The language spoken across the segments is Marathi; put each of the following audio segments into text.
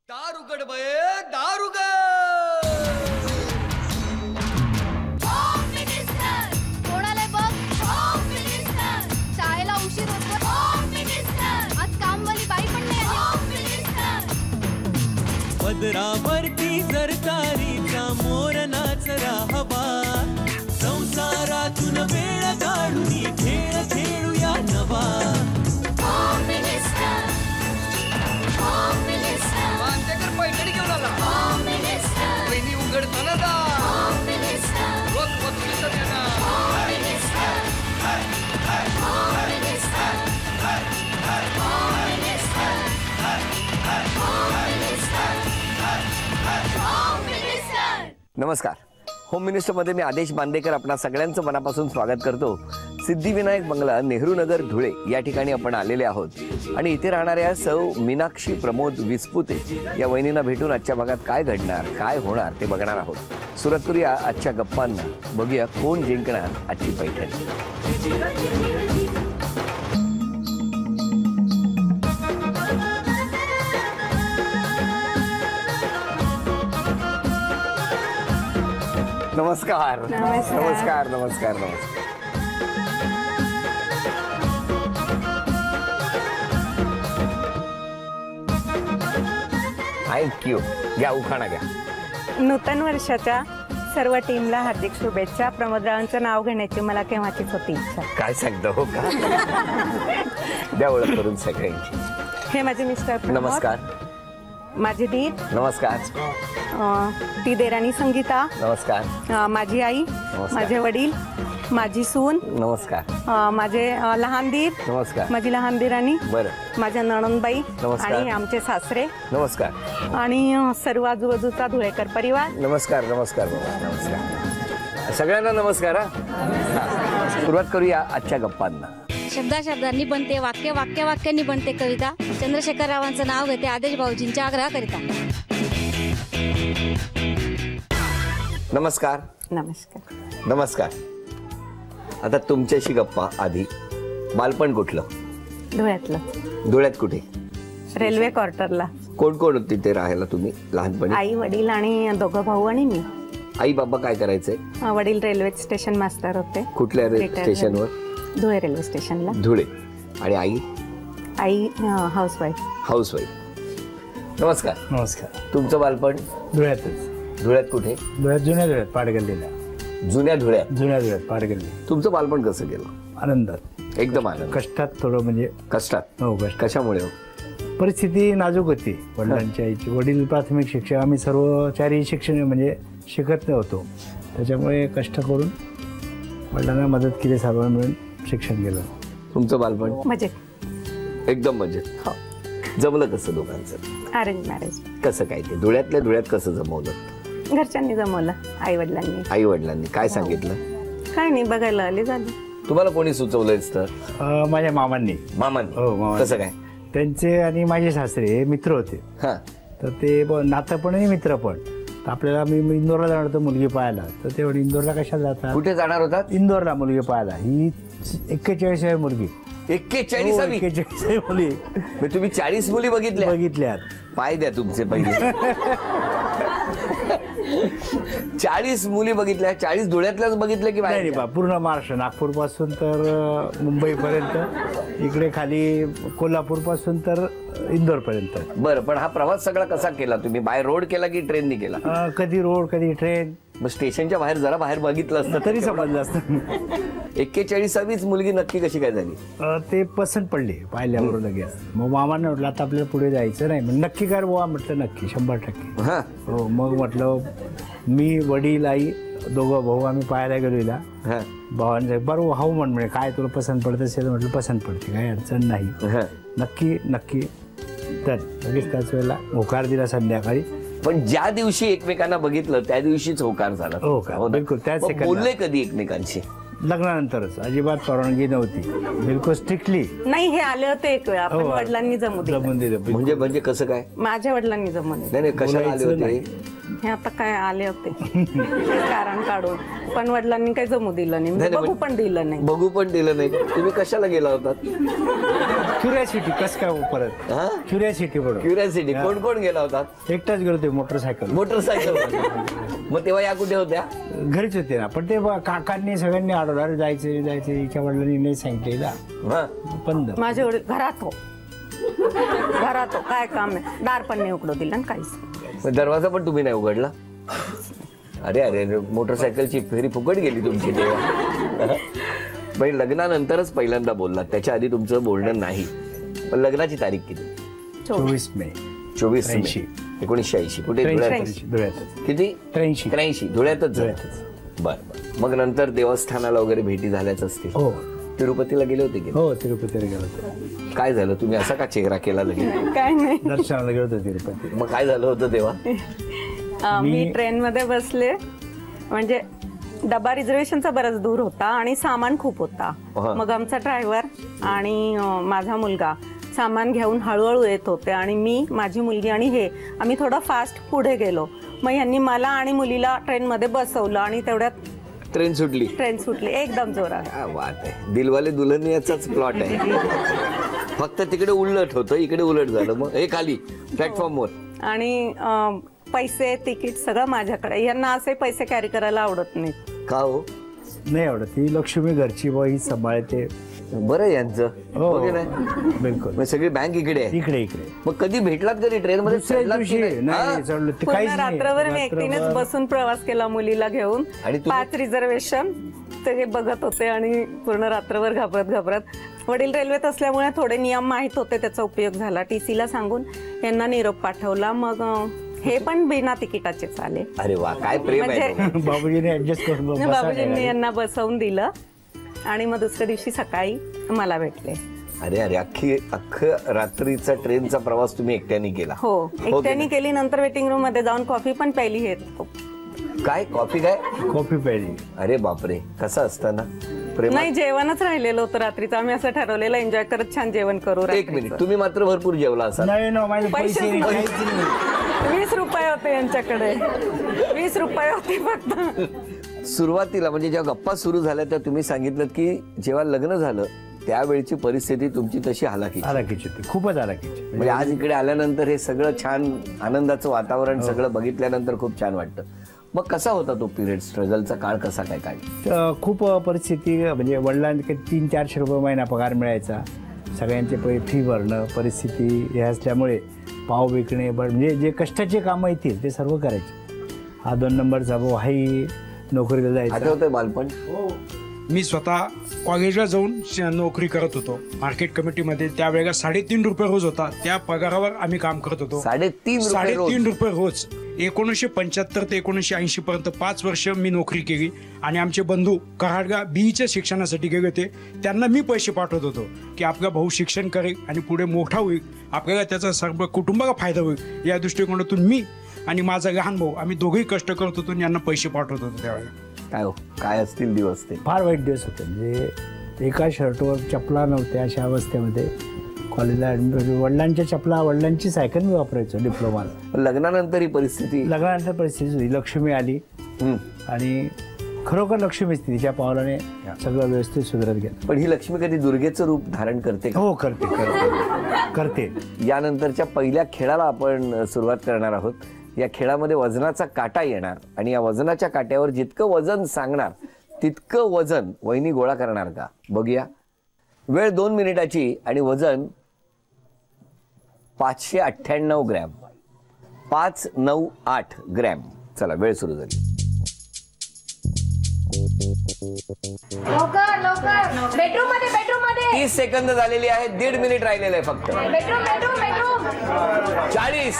दारुगड बये दारुगड कोणाला बघ शाळेला उशीर होतो आज कामवाली बाई पण नाही पदरावरती सरकारीचा मोर नाचरा हवा संसारातून वेळ काढून खेळ खेळूया नवा पैठणी घेऊन आला बहिणी उघडताना दा नमस्कार. होम मिनिस्टरमध्ये मी आदेश बांदेकर आपणा सगळ्यांचं मनापासून स्वागत करतो. सिद्धिविनायक बंगला नेहरू नगर धुळे या ठिकाणी आपण आलेले आहोत आणि इथे राहणाऱ्या सौ मीनाक्षी प्रमोद विस्पुते या वहिनींना भेटून आजच्या भागात काय घडणार काय होणार ते बघणार आहोत. सुरुवात करूया आजच्या गप्पांना. बघूया कोण जिंकणार आजची पैठणी. नमस्कार नमस्कार नमस्कार नमस्कार. थँक्यू. घ्या उखाणा घ्या. नूतन वर्षाच्या सर्व टीमला हार्दिक शुभेच्छा. प्रमोदरावांचं नाव घेण्याची मला केव्हाचीच होती इच्छा. काय सांगता हो का. द्या ओळख करून सगळ्यांची. हे माझे मिस्टर प्रमोद. नमस्कार. माझी दीर. नमस्कार. ती देराणी संगीता. नमस्कार. माझी आई. माझे वडील. माझी सून. नमस्कार. माझे लहान दीर. नमस्कार. माझी लहान दीराणी. बरं. माझ्या नणंदबाई. नमस्कार. आणि आमचे सासरे. नमस्कार. आणि सर्व आजूबाजूचा धुळेकर परिवार. नमस्कार नमस्कार नमस्कार. सगळ्यांना नमस्कार. सुरुवात करूया आजच्या गप्पांना. शब्दांनी बनते वाक्य वाक्यांनी बनते कविता. चंद्रशेखर रावांचं नाव घेते आदेश भाऊजींच्या आग्रहाकरिता. नमस्कार. नमस्कार. नमस्कार. आता तुमच्याशी गप्पा. आधी बालपण कुठलं. धुळ्यातलं. धुळ्यात कुठे. रेल्वे क्वार्टरला. कोण कोण तिथे राहायला तुम्ही लहानपणी. आई वडील आणि दोघं भाऊ आणि मी. आई बाबा काय करायचे. वडील रेल्वे स्टेशन मास्टर होते. कुठल्या स्टेशनवर. धुळे रेल्वे स्टेशनला. धुळे. आणि आई. आई हाऊसवाईफ. हाऊसवाईफ. नमस्कार. नमस्कार. तुमचं बालपण. धुळ्यातच. धुळ्यात कुठे. धुळ्यात जुन्या धुळ्यात पाडगल्लीला. जुन्या धुळ्यात. जुन्या धुळ्यात पाडगल्ली. तुमचं बालपण कसं गेलं. आनंदात. एकदम आनंद. कष्टात थोडं म्हणजे कष्टात. हो कष्ट. कशामुळे. परिस्थिती नाजूक होती. वडिलांच्या आईची. वडील प्राथमिक शिक्षक. आम्ही सर्व चारही शिक्षण म्हणजे शिकत नव्हतो. त्याच्यामुळे कष्ट करून वडिलांना मदत केली. सर्व मिळून शिक्षण गेलं. तुमचं बालपण. मजेत. एकदम मजेत. हो. जमलं कसं दोघांचं. Arrange marriage. कसं काय ते धुळ्यातल्या धुळ्यात कसं जमवलं. घरच्यांनी जमवलं. आई वडिलांनी. आई वडिलांनी काय सांगितलं. काय नाही बघायला आले झालं. तुम्हाला कोणी सुचवलंच तर. माझ्या मामांनी. मामांनी. हो मामा. कसं काय. त्यांचे आणि माझे सासरे हे मित्र होते. हा. तर ते नातं पण आणि मित्र पण. तर आपल्याला मी इंदोरला जाणार होतो मुलगी पाहायला. तर ते इंदोरला कशाला जातात. कुठे जाणार होतात. इंदोरला मुलगी पाहायला. ही 41 मुलगी. 41. 41 मुली. तुम्ही 40 मुली बघितल्यात. पाय द्या तुमचे पहिले. 40 मुली बघितल्या. 40 धुळ्यातल्याच बघितल्या की नाही पूर्ण महाराष्ट्र. नागपूर पासून तर मुंबईपर्यंत. इकडे खाली कोल्हापूर पासून तर इंदोर पर्यंत. बरं. पण हा प्रवास सगळा कसा केला तुम्ही. बाय रोड केला की ट्रेननी केला. कधी रोड कधी ट्रेन. मग स्टेशनच्या बाहेर जरा बाहेर बघितलं असतं तरी समजलं असतं. 41वीच मुलगी नक्की कशी काय झाली. ते पसंत पडली पाहिल्यावर लगेच. मग मामाने म्हटलं आता आपल्याला पुढे जायचं नाही. मग नक्की काय बुवा म्हटलं. नक्की 100%. हा. हो. मग म्हटलं मी वडील आई दोघं भाऊ आम्ही पाहायला गेलो हिला. भावांचे बरोबर हाऊ म्हणजे काय तुला पसंत पडत असेल म्हटलं पसंत पडते काही अडचण नाही. नक्की नक्की. तर लगेच त्याच वेळेला होकार दिला संध्याकाळी. पण ज्या दिवशी एकमेकांना बघितलं त्या दिवशीच होकार झाला. हो का. बिलकुल. त्याच बोलले कधी एकमेकांशी. लग्नानंतरच अजिबात परवानगी नव्हती. बिलकुल स्ट्रिक्टली. नाही हे आले होते एक वेळा. पण वडिलांनी जमून दिलं. म्हणजे कसं काय. माझ्या वडिलांनी जमून. नाही कशाला आले होते. हे आता काय आले होते कारण काढून, पण वडिलांनी काही जमू दिलं नाही, नाही, बघू पण दिलं नाही. बघू पण दिलं नाही. तुम्ही कशाला गेला होतात? क्युरियासिटी कसं काय परत हा? क्युरियासिटी बरोबर. क्युरियासिटी. कोण कोण गेला होतात? एकटाच गेलो ते मोटरसायकल. मग तेव्हा या कुठे होत्या? घरीच होते ना, पण ते काकांनी सगळ्यांनी अडवलं, अरे जायचं हिच्या वडिलांनी नाही सांगितलेला. हा. बंद. माझे वडील घरात हो काय काम आहे, दार पण नाही उघडू दिलं आणि काहीच. मग दरवाजा पण तुम्ही नाही उघडला? अरे अरे, मोटरसायकलची फेरी फुकट गेली तुमची तेव्हा. म्हणजे लग्नानंतरच पहिल्यांदा बोललात, त्याच्या आधी तुमचं बोलणं नाही. पण लग्नाची तारीख किती? 24 मे 24 मे 1980. कुठे? धुळ्यातच. किती? 83. धुळ्यातच. बर. मग नंतर देवस्थानाला वगैरे भेटी झाल्याच असतील. हो. तिरुपतीला गेले होते की? हो, तिरुपतीला गेलो होतो. काय झालं? तुम्ही असा का चेहरा केला लगेच? काय नाही, दर्शनाला गेलो होतो तिरुपती. मग काय झालं होतं तेव्हा? मी ट्रेन मध्ये बसले, म्हणजे डबा रिझर्वेशनचा बराच दूर होता आणि सामान खूप होता. मग आमचा ड्रायव्हर आणि माझा मुलगा सामान घेऊन हळूहळू येत होते आणि मी, माझी मुलगी आणि हे आम्ही थोडं फास्ट पुढे गेलो. मग यांनी मला आणि मुलीला ट्रेनमध्ये बसवलं आणि तेवढ्यात ट्रेन सुटली एकदम जोरात. वाट आहे. दिलवाले दुल्हनियाचाच प्लॉट आहे. फक्त तिकडे उलट होतं, इकडे उलट झालं. मग हे खाली प्लॅटफॉर्मवर. आणि पैसे तिकीट सगळं माझ्याकडे. यांना असे पैसे कॅरी करायला आवडत नाहीत. का हो? नाही आवडत. ही लक्ष्मी घरची बाई सांभाळते. बरं यांचं. हो, हो की नाही? बिलकुल. मग सगळी बँक इकडे आहे. इकडे मग कधी भेटलात कधी ट्रेन मध्ये? दुसऱ्या दिवशी नाही चढलो ते, काहीच पूर्ण नाही. रात्रभर मी एकटीनेच बसून प्रवास केला मुलीला घेऊन. आणि 5 रिझर्वेशन ते बघत होते आणि पूर्ण रात्रभर घाबरत. वडील रेल्वेत असल्यामुळे थोडे नियम माहित होते, त्याचा उपयोग झाला. टीसीला सांगून यांना निरोप पाठवला. मग हे पण बिना तिकिटाचेच आले. अरे वा, काय प्रेम आहे. बाबूजीने ऍडजस्ट करून बाबूजींनी यांना बसवून दिलं आणि मग दुसऱ्या दिवशी सकाळी मला भेटले. अरे अरे, अख्खं रात्रीचा ट्रेनचा प्रवास तुम्ही एकट्याने केला? हो, एकट्याने केली. नंतर वेटिंग रूम मध्ये जाऊन कॉफी पण प्यायली. हे काय कॉफी? काय कॉफी प्यायली? अरे बापरे, कसं असतं ना प्रेम. नाही, जेवणच राहिलेलं होतं रात्रीचं. आम्ही असं ठरवलेलं एन्जॉय करत छान जेवण करू. एक मिनिट, तुम्ही मात्र भरपूर जेवला असाल. नाही ना, माझे पैसे पैसे नाही. काहीच नाही. 20 रुपये होते यांच्याकडे. 20 रुपये होते फक्त. सुरुवातीला म्हणजे जेव्हा गप्पा सुरू झाल्या तेव्हा तुम्ही सांगितलं की जेव्हा लग्न झालं त्यावेळची परिस्थिती तुमची तशी हालाकीची होती, खूपच हालाकीची. म्हणजे आज इकडे आल्यानंतर हे सगळं छान आनंदाचं वातावरण सगळं बघितल्यानंतर खूप छान वाटतं. मग कसा होता तो पिरियड, स्ट्रगलचा काळ कसा काय काढला? खूप परिस्थिती, म्हणजे वडिलांना 300-400 रुपये महिना पगार मिळायचा. सगळ्यांचे फी भरणं, परिस्थिती हे असल्यामुळे पाव विकणे, म्हणजे जे कष्टाचे कामं येतील ते सर्व करायचे. हा 2 नंबरचा भाऊ हाही नोकरीला जायचा. आठवतंय बालपण? मी स्वतः कॉलेजला जाऊन नोकरी करत होतो मार्केट कमिटीमध्ये. त्यावेळेला 3.5 रुपये रोज होता. त्या पगारावर आम्ही काम करत होतो. 3.5 रुपये रोज. 1975 ते 1980 पर्यंत 5 वर्ष मी नोकरी केली. आणि आमचे बंधू कराडला बीईच्या शिक्षणासाठी गेले होते. त्यांना मी पैसे पाठवत होतो की आपला भाऊ शिक्षण करेल आणि पुढे मोठा होईल, आपल्याला त्याचा सर्व कुटुंबाला फायदा होईल. या दृष्टिकोनातून मी आणि माझा लहान भाऊ आम्ही दोघेही कष्ट करत होतो आणि यांना पैसे पाठवत होतो. त्यावेळेला काय असतील दिवस ते, फार वाईट दिवस होते. म्हणजे एका शर्टवर चपला नव्हत्या अशा अवस्थेमध्ये कॉलेजला वडिलांच्या चपला, वडिलांची सायकल मी वापरायचो डिप्लोमाला. लग्नानंतर ही परिस्थिती? लग्नानंतर परिस्थिती लक्ष्मी आली आणि खरोखर लक्ष्मीच तिच्या पावलाने सगळं व्यवस्थित सुधारत गेलं. पण ही लक्ष्मी कधी दुर्गेचं रूप धारण करते का? हो, करते. यानंतरच्या पहिल्या खेळाला आपण सुरुवात करणार आहोत. या खेळामध्ये वजनाचा काटा येणार आणि या वजनाच्या काट्यावर जितकं वजन सांगणार तितकं वजन वहिनी गोळा करणार का, बघूया. वेळ 2 मिनिटाची आणि वजन 598 ग्रॅम. 598 ग्रॅम. चला, वेळ सुरू झाली. बेडरूम मध्ये 30 सेकंद झालेली आहेत. 1.5 मिनिट राहिलेलं आहे फक्त. बेडरूम 40.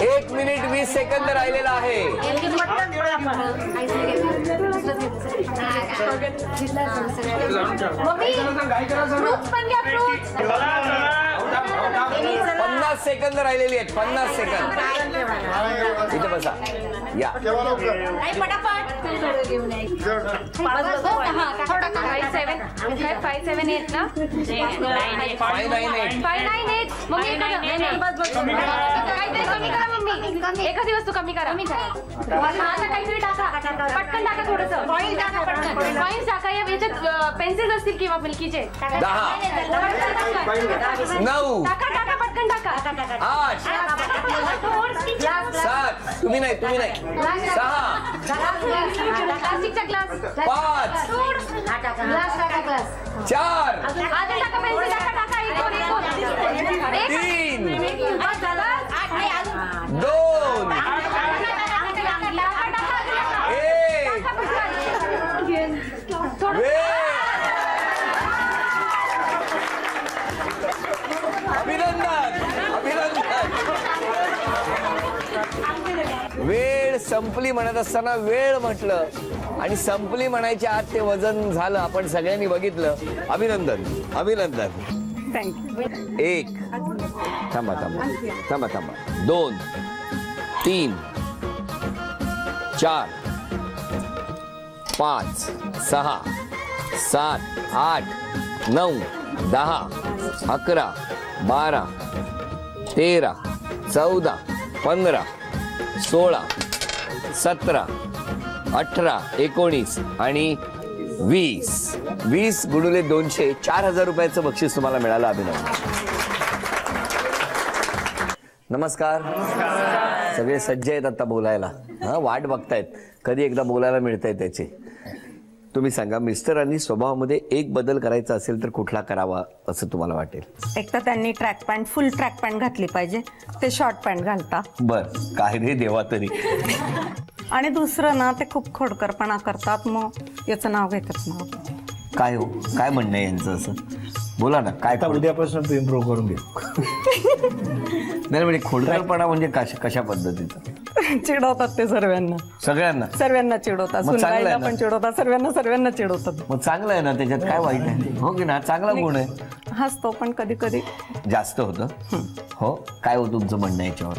1 मिनिट 20 सेकंद राहिलेला आहे. मम्मी फ्रूट्स पण घ्या, फ्रूट्स. 50 सेकंद राहिलेली आहेत. 50 सेकंद. इथे बसा. या. नाही, पटापट. 578 ना. 598. मग कमी एखादी वस्तू कमी करा. आता काहीतरी टाका, पटकन टाका थोडंसं. कॉइन्स टाका. याच्यात पेन्सिल्स असतील किंवा मिल्कीचे. 10 9 टाका पटकन टाका. 8 7 तुम्ही नाही 6 प्लास्टिकचा ग्लास. 5 4 3 2 वेळ संपली म्हणत असताना वेळ म्हटलं आणि संपली म्हणायच्या आत ते वजन झालं. आपण सगळ्यांनी बघितलं. अभिनंदन अभिनंदन. थँक्यू. 1 थांबा 2 3 4 5 6 7 8 9 10 11 12 13 14 15 16 17 18 19 आणि 20 गुणुले 200 4,000 रुपयाचं बक्षीस तुम्हाला मिळालं. अभिनंदन. नमस्कार. सगळे सज्ज आहेत आता बोलायला. वाट बघतायत कधी एकदा बोलायला मिळतंय त्याचे. तुम्ही सांगा मिस्टरांनी स्वभावामध्ये एक बदल करायचा असेल तर कुठला करावा असं तुम्हाला वाटेल? एक तर त्यांनी ट्रॅक पॅन्ट फुल ट्रॅक पॅन्ट घातली पाहिजे. ते शॉर्ट पॅन्ट घालता. बर काय रे देवा तरी. आणि दुसरं ना ते खूप खोडकरपणा करतात. मग याचं नाव घेतच नाव. काय हो काय म्हणणं आहे यांचं असं? बोला ना काय. उद्यापासून तू इम्प्रूव्ह करून घे. नाही म्हणजे खोडकरपणा म्हणजे कशा पद्धतीचं? चिडवतात ते सर्वांना चिडवतात. सुनबाईला पण चिडवतात. सर्वांना चिडवतात. मग चांगलं आहे ना त्याच्यात काय वाईट आहे? हो की ना चांगला गुण आहे. हसतो पण कधी कधी जास्त होतं. हो काय हो तुमचं म्हणणं याच्यावर?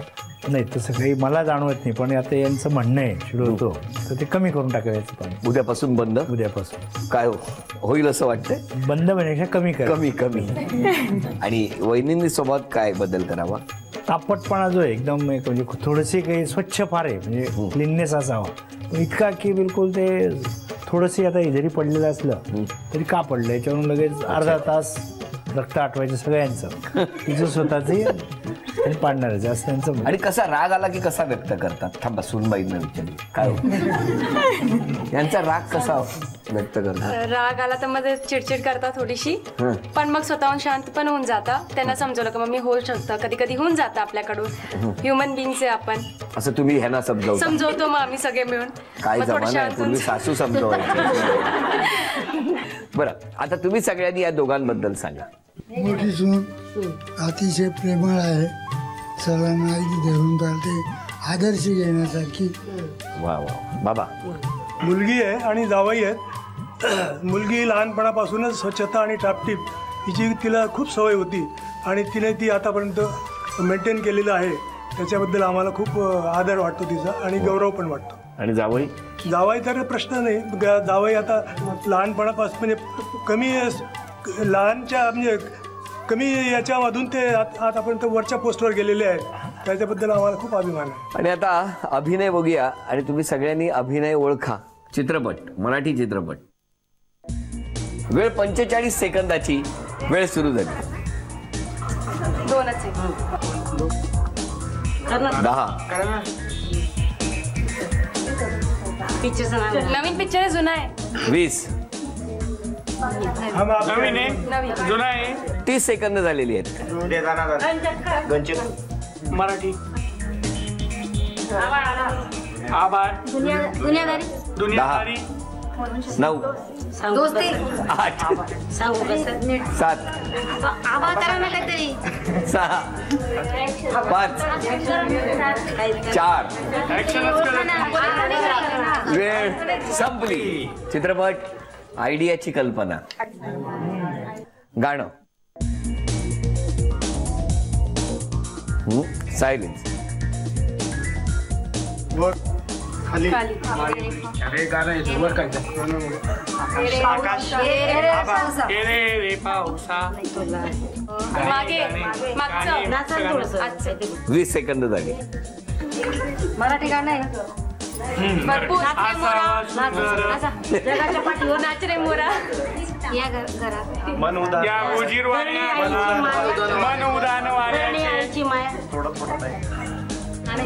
नाही तसं काही मला जाणवत नाही. पण आता यांचं म्हणणं आहे चिडवतो तर ते कमी करून टाकायचं पाणी. उद्यापासून बंद. उद्यापासून काय होईल असं वाटतंय? बंद म्हणण्यापेक्षा कमी. आणि वहिनींनी सोबत काय बदल करावा? तापटपणा जो आहे एकदम म्हणजे थोडंसे काही स्वच्छ फार आहे म्हणजे क्लीननेस असावा. इतका की बिलकुल ते थोडंसे आता जरी पडलेलं असलं तरी का पडलं याच्यावरून लगेच अर्धा तास रक्त आठवायचं सगळ्यांचं. तिचं स्वतःचे आणि पाडणारच जास्त त्यांचं. आणि कसा राग आला की कसा व्यक्त करतात? थांबा सुनबाईंना विचारली काय यांचा राग कसा व्यक्त करतात? राग आला तर मध्ये चिडचिड करतात थोडीशी. पण मग स्वतःहून शांत पण होऊन जाता. त्यांना समजवलं की मम्मी होऊ शकतं. कधी कधी होऊन जातं आपल्याकडून. ह्युमन बिंग्स आहे आपण. असं तुम्ही ह्यांना समजवतो मग आम्ही सगळे मिळून. काय जमाना पूर्वी सासू समजवायची. बरं आता तुम्ही सगळ्यांनी या दोघांबद्दल सांगा. मोठी सून अतिशय प्रेमळ आहे. सर्वांना धरून चालते. आदर्श घेण्यासारखी. वा बाबा. मुलगी आहे आणि जावई आहेत. मुलगी लहानपणापासूनच स्वच्छता आणि टापटीप हिची तिला खूप सवय होती आणि तिने ती आतापर्यंत मेंटेन केलेलं आहे. त्याच्याबद्दल आम्हाला खूप आदर वाटतो तिचा आणि गौरव पण वाटतो. आणि जावई तर प्रश्न नाही. जावई आता लहानपणापासून म्हणजे कमी लहानच्या म्हणजे कमी याच्यामधून ते आतापर्यंत वरच्या पोस्टवर गेलेले आहेत. त्याच्याबद्दल आम्हाला खूप अभिमान आहे. आणि आता अभिनय बघूया. आणि तुम्ही सगळ्यांनी अभिनय ओळखा. चित्रपट मराठी चित्रपट. वेळ 45 सेकंदाची वेळ सुरू झाली. 2 सेकंद. 10 नवीन पिक्चर आहे जुना आहे? 20 नवीन आहे जुना आहे. 30 सेकंद झालेली आहेत. मराठी आभार. दुनियादारी. 9 8 7 6 5 4 वेळ संपली. चित्रपट आयडियाची कल्पना. गाणं. सायलेन्स. खाली अरे गाणं आहे वर काय आकाश रे रे पावसा मागे मागचं 20 सेकंद झाली. मराठी गाणं आहे भरपूर जगाच्या पाठीवर नाच रे मोरा. या घरात मन उदान या उजीर मन उदान वाऱ्याची माया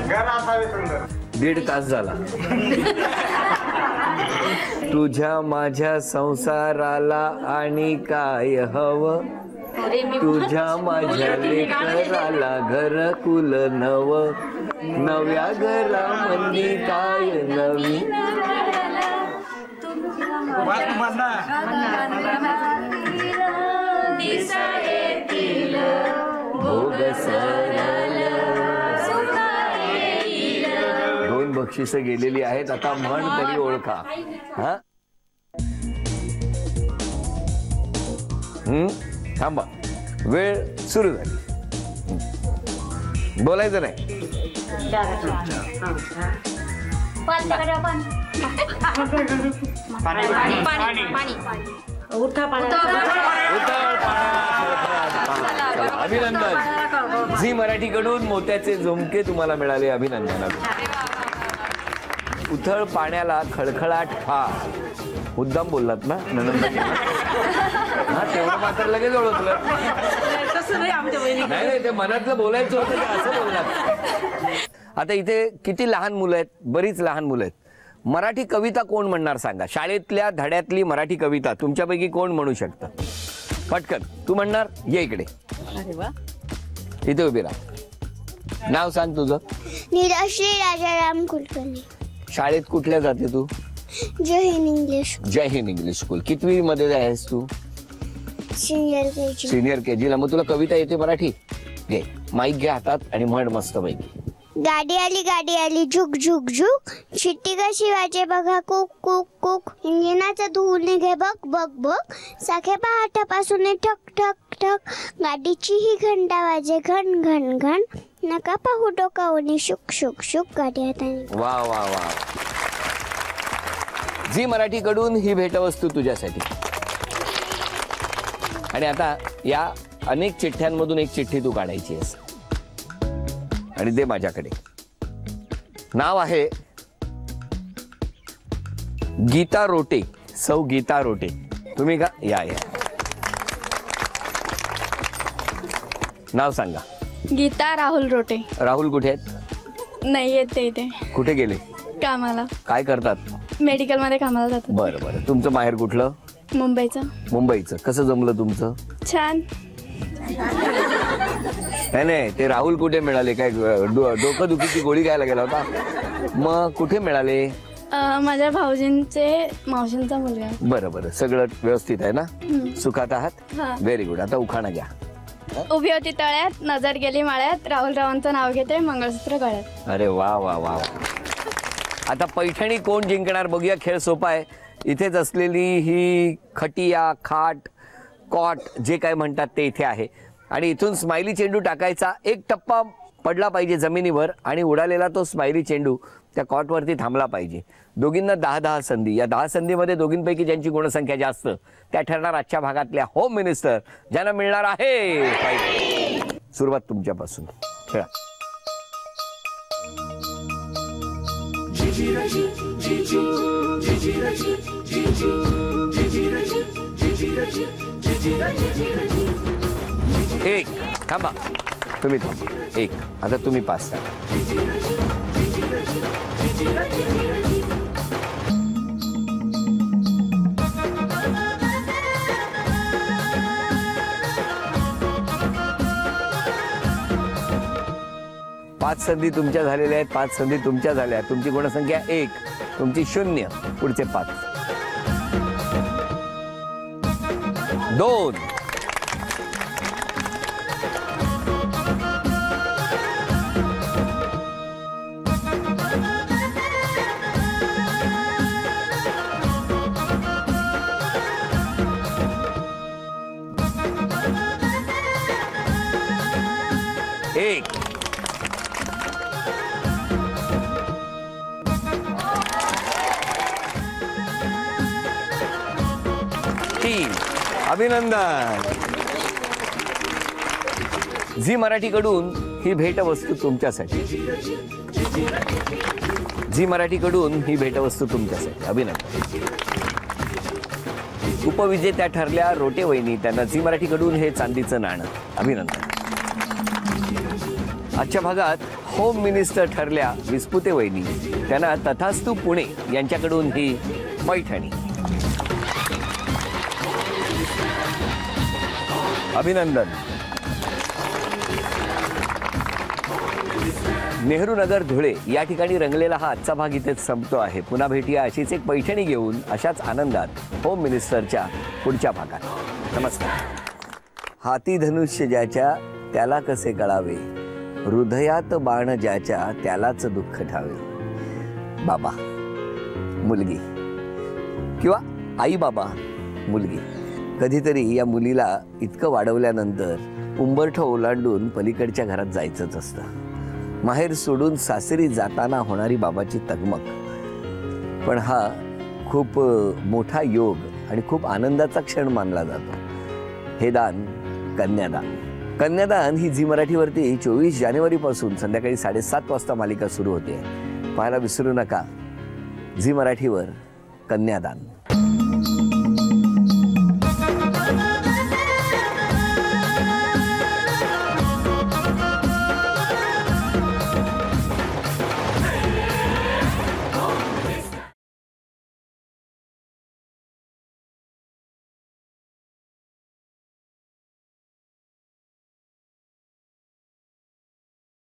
घर असावे सुंदर. 1.5 तास झाला. तुझ्या माझ्या संसाराला आणि काय हवं, तुझ्या माझ्या लेकराला घर कुल नव, नव्या घरामध्ये काय नवी भोग सरल. 2 बक्षिसं गेलेली आहेत. आता म्हण तरी ओळखा. हा थांबा, वेळ सुरू झाली. बोलायचं नाही. अभिनंदन. झी मराठीकडून मोत्याचे झुमके तुम्हाला मिळाले. अभिनंदन. उथळ पाण्याला खळखळाट फार. मुद्दाम बोललात ना नंतर. हा तेवढं मात्र लगेच ओळखलं. नाही ते मनातलं बोलायचं होतं ते असं बोललात. आता इथे किती लहान मुलं आहेत, बरीच लहान मुलं आहेत. मराठी कविता कोण म्हणणार सांगा. शाळेतल्या धड्यातली मराठी कविता तुमच्यापैकी कोण म्हणू शकतं? पटकन तू म्हणणार. ये इकडे. इथे उभी राहा. नाव सांग तुझं. निराश्री राजाराम कुलकर्णी. शाळेत कुठल्या जाते तू? Jai Hind English. Jai Hind English school. कितवी मध्ये आहेस तू? Senior KG. सिनियर केजी ला. मग तुला कविता येते मराठी? घे माईक घे हातात आणि म्हण मस्त पैकी. गाडी आली झुक झुक झुक, शिट्टी कशी वाजे बघा कुक कुक कुक, इंजिनाचा धूर निघे बघ बघ बघ, साखे पहाटापासून ठक ठक ठक, गाडीची ही घंटा वाजे घन घन घन, नका पाहू डोकावणी शुक शुक शुक, गाडी हाताने. वा वा वा. झी मराठीकडून ही भेटवस्तू तुझ्यासाठी. आणि आता या अनेक चिठ्ठ्यांमधून एक चिठ्ठी तू काढायची आहेस आणि दे माझ्याकडे. नाव आहे गीता रोटे. सौ गीता रोटे. तुम्ही का? या या. नाव सांगा. गीता राहुल रोटे. राहुल कुठे आहेत? नाही येत ते इथे. कुठे गेले? कामाला. काय करतात? मेडिकल मध्ये कामाला जातात. बरं बरं. तुमचं माहेर कुठलं? मुंबईचं. मुंबईचं. कसं जमलं तुमचं? छान. नाही ते राहुल कुठे मिळाले? काय डोकं दुखीची गोळी घ्यायला गेला होता? मग कुठे मिळाले? माझ्या भाऊजींचे मावशींचा मुलगा. बरं बरं. सगळं व्यवस्थित आहे ना? सुखात आहात? Very good. आता उखाणा घ्या. उभी होती तळ्यात, नजर गेली माळ्यात, राहुल रावांचं नाव घेते, मंगळसूत्र गळ्यात. अरे वा वा वा. आता पैठणी कोण जिंकणार बघूया. खेळ सोपा आहे. इथेच असलेली ही खटिया खाट कॉट जे काय म्हणतात ते इथे आहे आणि इथून स्माइली चेंडू टाकायचा. एक टप्पा पडला पाहिजे जमिनीवर आणि उडालेला तो स्माइली चेंडू त्या कॉटवरती थांबला पाहिजे. दोघींना 10-10 संधी. या 10 संधीमध्ये दोघींपैकी ज्यांची गुणसंख्या जास्त त्या ठरणार आजच्या भागातल्या होम मिनिस्टर, ज्यांना मिळणार आहे. सुरुवात तुमच्यापासून. खेळा. एक. थांबा तुम्ही थांबा. एक. आता तुम्ही 5 करा. पाच संधी तुमच्या झालेल्या आहेत. 5 संधी तुमच्या झाल्या. तुमची गुणसंख्या 1, तुमची 0. पुढचे 5. 2. 1. अभिनंदन. झी मराठीकडून ही भेटवस्तू तुमच्यासाठी. झी मराठीकडून ही भेटवस्तू तुमच्यासाठी. अभिनंदन. उपविजेत्या ठरल्या रोटे वहिनी, त्यांना झी मराठीकडून हे चांदीचं नाणं. अभिनंदन. आजच्या भागात होम मिनिस्टर ठरल्या विस्पुते वहिनी, त्यांना तथास्तू पुणे यांच्याकडून ही पैठणी. अभिनंदन. नेहरू नगर धुळे या ठिकाणी रंगलेला हा आजचा भाग इथेच संपतो आहे. पुन्हा भेटूया अशीच एक पैठणी घेऊन, अशाच आनंदात होम मिनिस्टरच्या पुढच्या भागात. नमस्कार. हाती धनुष्य ज्याच्या त्याला कसे कळावे, हृदयात बाण ज्याच्या त्यालाच दुःख ठावे. बाबा मुलगी किंवा आई बाबा मुलगी, कधीतरी या मुलीला इतकं वाढवल्यानंतर उंबरठं ओलांडून पलीकडच्या घरात जायचंच असतं. माहेर सोडून सासरी जाताना होणारी बाबाची तगमग. पण हा खूप मोठा योग आणि खूप आनंदाचा क्षण मानला जातो. हे दान कन्यादान. कन्यादान ही झी मराठीवरती 24 जानेवारीपासून संध्याकाळी 7:30 वाजता मालिका सुरू होते. पाहायला विसरू नका. झी मराठीवर कन्यादान.